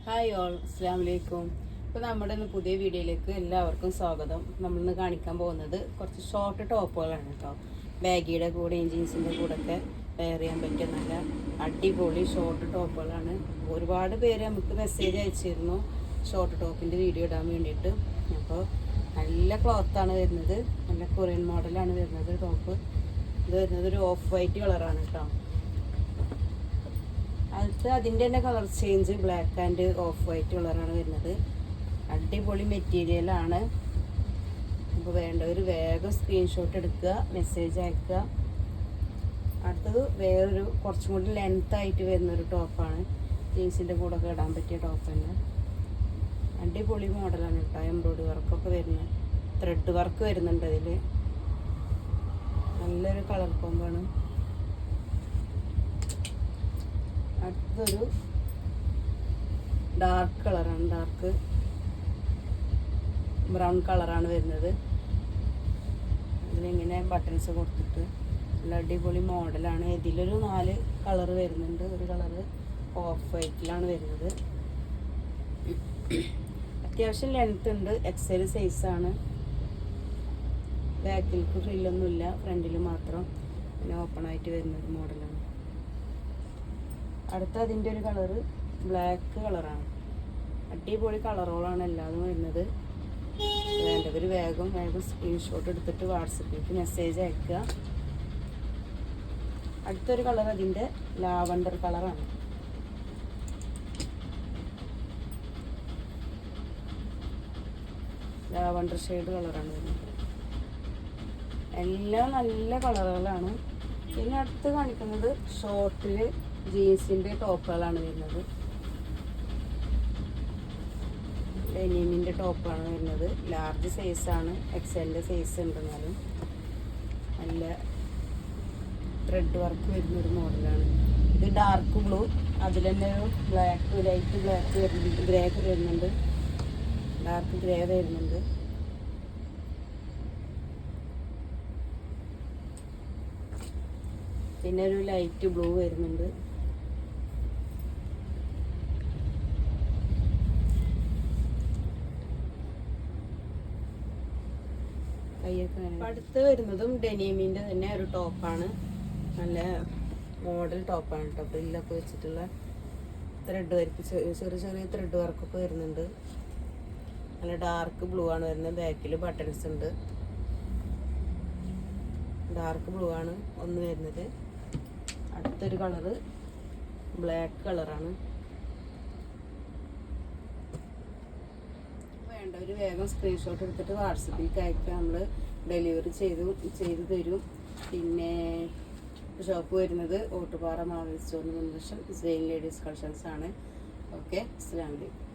Hi all, അസ്സലാമു അലൈക്കും. ഇപ്പോൾ നമ്മുടെ ഇന്ന് പുതിയ വീഡിയോയിലേക്ക് എല്ലാവർക്കും സ്വാഗതം. നമ്മളിന്ന് കാണിക്കാൻ പോകുന്നത് കുറച്ച് ഷോർട്ട് ടോപ്പുകളാണ് കേട്ടോ. ബാഗിയുടെ കൂടെയും ജീൻസിൻ്റെ കൂടെയൊക്കെ വെയർ ചെയ്യാൻ പറ്റിയ നല്ല അടിപൊളി ഷോർട്ട് ടോപ്പുകളാണ്. ഒരുപാട് പേര് നമുക്ക് മെസ്സേജ് അയച്ചിരുന്നു ഷോർട്ട് ടോപ്പിൻ്റെ വീഡിയോ ഇടാൻ വേണ്ടിയിട്ട്. അപ്പോൾ നല്ല ക്ലോത്താണ് വരുന്നത്, നല്ല കൊറിയൻ മോഡലാണ് വരുന്നത് ടോപ്പ്. ഇത് വരുന്നത് ഒരു ഓഫ് വൈറ്റ് കളറാണ് കേട്ടോ. അടുത്ത് അതിൻ്റെ തന്നെ colour change black and of white കളറാണ് വരുന്നത്. അടിപൊളി മെറ്റീരിയലാണ്. അപ്പോൾ വേണ്ടവർ വേഗം സ്ക്രീൻഷോട്ട് എടുക്കുക, മെസ്സേജ് അയക്കുക. അടുത്തത് വേറൊരു കുറച്ചും കൂടി ലെങ്ത്തായിട്ട് വരുന്നൊരു ടോപ്പാണ്. ജീൻസിൻ്റെ കൂടെ ഒക്കെ ഇടാൻ പറ്റിയ ടോപ്പ് തന്നെ. അടിപൊളി മോഡലാണ് കേട്ടോ. എംബ്രോയിഡറി വർക്കൊക്കെ വരുന്നത്, ത്രെഡ് വർക്ക് വരുന്നുണ്ട് അതിൽ. നല്ലൊരു കളർ കോമ്പാണ്. അടുത്തൊരു ഡാർക്ക് കളറാണ്, ഡാർക്ക് ബ്രൗൺ കളറാണ് വരുന്നത്. അതിലിങ്ങനെ ബട്ടൺസ് കൊടുത്തിട്ട് നല്ല അടിപൊളി മോഡലാണ്. ഇതിലൊരു 4 കളർ വരുന്നുണ്ട്. ഒരു കളറ് ഓഫ് വൈറ്റിലാണ് വരുന്നത്. അത്യാവശ്യം ലെങ്ത് ഉണ്ട്, എക്സൽ സൈസാണ്. ബാക്കിലേക്ക് ഫ്രില്ലൊന്നുമില്ല, ഫ്രണ്ടിൽ മാത്രം പിന്നെ ഓപ്പൺ ആയിട്ട് വരുന്നൊരു മോഡലാണ്. അടുത്ത അതിൻ്റെ ഒരു കളറ് ബ്ലാക്ക് കളറാണ്. അടിപൊളി കളറുകളാണ് എല്ലാതും വരുന്നത്. വേണ്ടവർ വേഗം സ്ക്രീൻഷോട്ട് എടുത്തിട്ട് വാട്സപ്പിലേക്ക് മെസ്സേജ് അയക്കുക. അടുത്തൊരു കളർ അതിൻ്റെ ലാവണ്ടർ കളറാണ്. ലാവണ്ടർ ഷെയ്ഡ് കളറാണ് വരുന്നത്. എല്ലാം നല്ല കളറുകളാണ്. പിന്നെ അടുത്ത് കാണിക്കുന്നത് ഷോർട്ടിൽ ജീൻസിൻ്റെ ടോപ്പുകളാണ് വരുന്നത്. ഡെനിമിൻ്റെ ടോപ്പാണ് വരുന്നത്. ലാർജ് സൈസാണ്, എക്സലിൻ്റെ സൈസ് ഉണ്ടെന്നാലും നല്ല ത്രെഡ് വർക്ക് വരുന്നൊരു മോഡലാണ്. ഇത് ഡാർക്ക് ബ്ലൂ, അതിൽ തന്നെ ഒരു ബ്ലാക്ക്, ലൈറ്റ് ബ്ലാക്ക് വരുന്നുണ്ട്, ഗ്രേ വരുന്നുണ്ട്, ഡാർക്ക് ഗ്രേ വരുന്നുണ്ട്. പിന്നെ ഒരു ലൈറ്റ് ബ്ലൂ വരുന്നുണ്ട്. അടുത്ത് വരുന്നതും ഡെനിമിൻ്റെ തന്നെ ഒരു ടോപ്പാണ്. നല്ല മോഡൽ ടോപ്പാണ് കേട്ടോ. ഫ്രില്ലൊക്കെ വെച്ചിട്ടുള്ള ത്രെഡ് വർക്ക്, ചെറിയ ചെറിയ ത്രെഡ് വർക്കൊക്കെ വരുന്നുണ്ട്. നല്ല ഡാർക്ക് ബ്ലൂ ആണ് വരുന്നത്. ബാക്കിൽ ബട്ടൺസ് ഉണ്ട്. ഡാർക്ക് ബ്ലൂ ആണ് ഒന്ന് വരുന്നത്. അടുത്തൊരു കളറ് ബ്ലാക്ക് കളറാണ്. വേണ്ടവർ വേഗം സ്ക്രീൻഷോട്ട് എടുത്തിട്ട് വാട്സപ്പിലേക്ക് അയക്കുക. നമ്മൾ ഡെലിവറി ചെയ്തു തരും. പിന്നെ ഷോപ്പ് വരുന്നത് ഓട്ടുപാറ മാവൽ സ്റ്റോറിന് മുൻവശം സെയിൻ ലേഡീസ് കളക്ഷൻസ് ആണ്. ഓക്കെ, അസ്സലാമു അലൈക്കും.